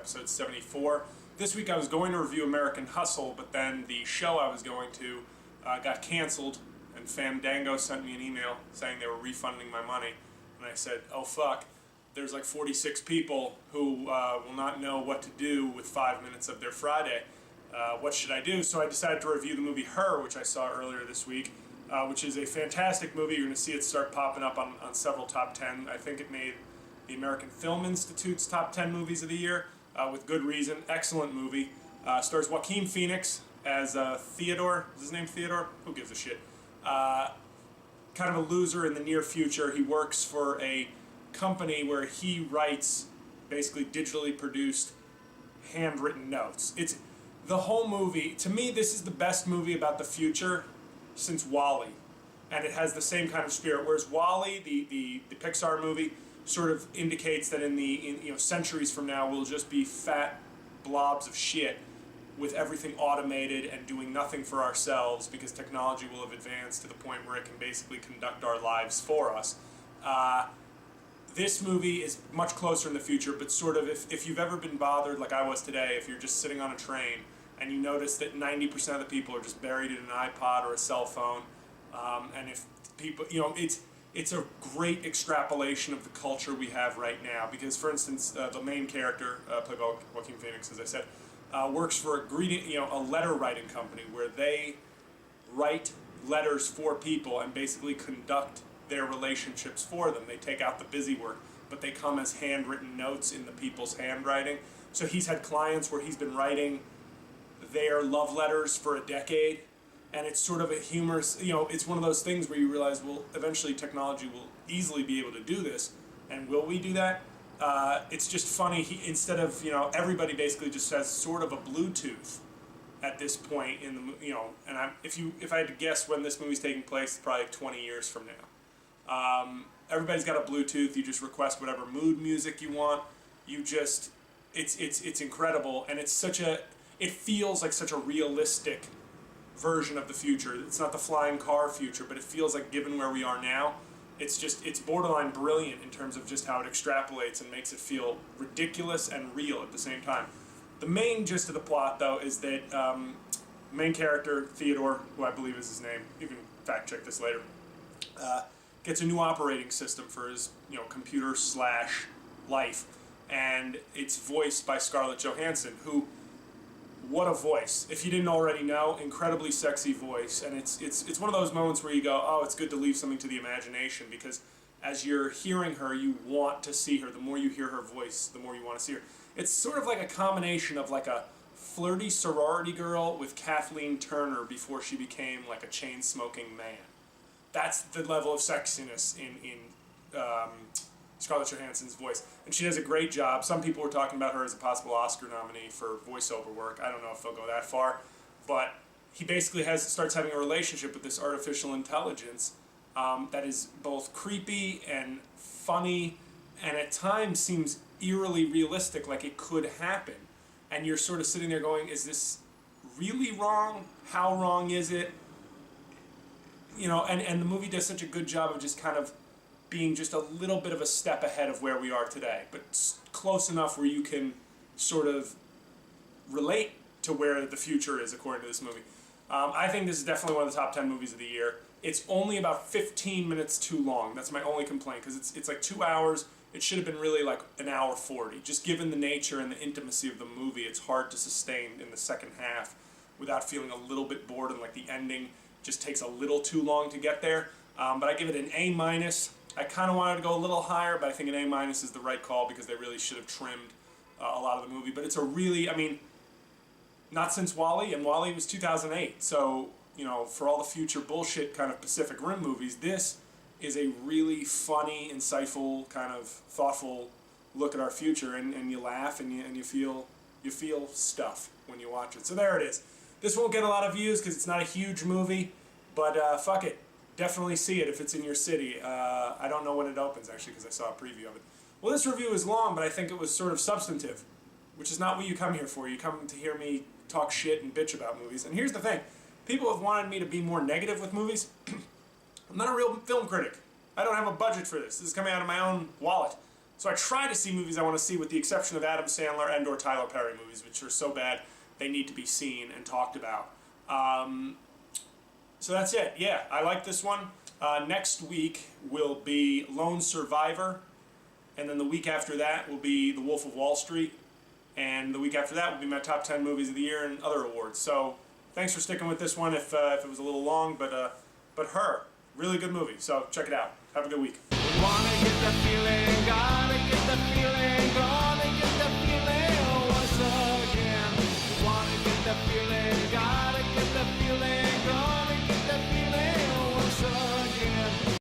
episode 74. This week I was going to review American Hustle, but then the show I was going to got canceled, and Fandango sent me an email saying they were refunding my money. And I said, oh fuck, there's like 46 people who will not know what to do with 5 minutes of their Friday. What should I do? So I decided to review the movie Her, which I saw earlier this week, which is a fantastic movie. You're going to see it start popping up on several top 10. I think it made the American Film Institute's top 10 movies of the year, with good reason. Excellent movie. Stars Joaquin Phoenix as Theodore. Is his name Theodore? Who gives a shit? Kind of a loser in the near future. He works for a company where he writes basically digitally produced handwritten notes. It's the whole movie. To me, this is the best movie about the future since WALL-E, and it has the same kind of spirit. Whereas WALL-E, the Pixar movie, sort of indicates that in centuries from now we'll just be fat blobs of shit with everything automated and doing nothing for ourselves because technology will have advanced to the point where it can basically conduct our lives for us. This movie is much closer in the future, but sort of if you've ever been bothered like I was today, if you're just sitting on a train and you notice that 90% of the people are just buried in an iPod or a cell phone, and if people, it's a great extrapolation of the culture we have right now. Because, for instance, the main character, played by Joaquin Phoenix, as I said, works for a letter writing company where they write letters for people and basically conduct their relationships for them. They take out the busy work, but they come as handwritten notes in the people's handwriting. So he's had clients where he's been writing their love letters for a decade, and it's sort of a humorous, it's one of those things where you realize, well, eventually technology will easily be able to do this, and will we do that? It's just funny, instead of, everybody basically just has sort of a Bluetooth at this point in the, and if I had to guess when this movie's taking place, it's probably 20 years from now. Everybody's got a Bluetooth. You just request whatever mood music you want. It's incredible, and it feels like such a realistic version of the future. It's not the flying car future, but it feels like, given where we are now, it's borderline brilliant in terms of just how it extrapolates and makes it feel ridiculous and real at the same time. The main gist of the plot, though, is that main character Theodore, who I believe is his name, you can fact check this later, gets a new operating system for his computer / life, and it's voiced by Scarlett Johansson, who, what a voice. If you didn't already know, incredibly sexy voice, and it's one of those moments where you go, oh, it's good to leave something to the imagination, because as you're hearing her, you want to see her. The more you hear her voice, the more you want to see her. It's sort of like a combination of like a flirty sorority girl with Kathleen Turner before she became like a chain-smoking man. That's the level of sexiness in Scarlett Johansson's voice. And she does a great job. Some people were talking about her as a possible Oscar nominee for voiceover work. I don't know if they'll go that far. But he basically starts having a relationship with this artificial intelligence that is both creepy and funny and at times seems eerily realistic, like it could happen. And you're sort of sitting there going, is this really wrong? How wrong is it? And the movie does such a good job of just kind of being just a little bit of a step ahead of where we are today, but close enough where you can sort of relate to where the future is according to this movie. I think this is definitely one of the top 10 movies of the year. It's only about 15 minutes too long. That's my only complaint, because it's like 2 hours. It should have been really like an hour 40. Just given the nature and the intimacy of the movie, it's hard to sustain in the second half without feeling a little bit bored, and like the ending just takes a little too long to get there. But I give it an A-. I kind of wanted to go a little higher, but I think an A- is the right call because they really should have trimmed a lot of the movie. But it's a really, not since WALL-E, and WALL-E was 2008. So, for all the future bullshit kind of Pacific Rim movies, this is a really funny, insightful, kind of thoughtful look at our future, and you laugh and you feel stuff when you watch it. So there it is. This won't get a lot of views because it's not a huge movie, but fuck it. Definitely see it if it's in your city. I don't know when it opens, actually, because I saw a preview of it. Well, this review is long, but I think it was sort of substantive, which is not what you come here for. You come to hear me talk shit and bitch about movies. And here's the thing. People have wanted me to be more negative with movies. I'm not a real film critic. I don't have a budget for this. This is coming out of my own wallet. So I try to see movies I want to see, with the exception of Adam Sandler and or Tyler Perry movies, which are so bad they need to be seen and talked about. So that's it. Yeah, I like this one. Next week will be Lone Survivor, and then the week after that will be The Wolf of Wall Street, and the week after that will be my top 10 movies of the year and other awards. So thanks for sticking with this one if it was a little long, but Her, really good movie, so check it out. Have a good week. Wanna get that feeling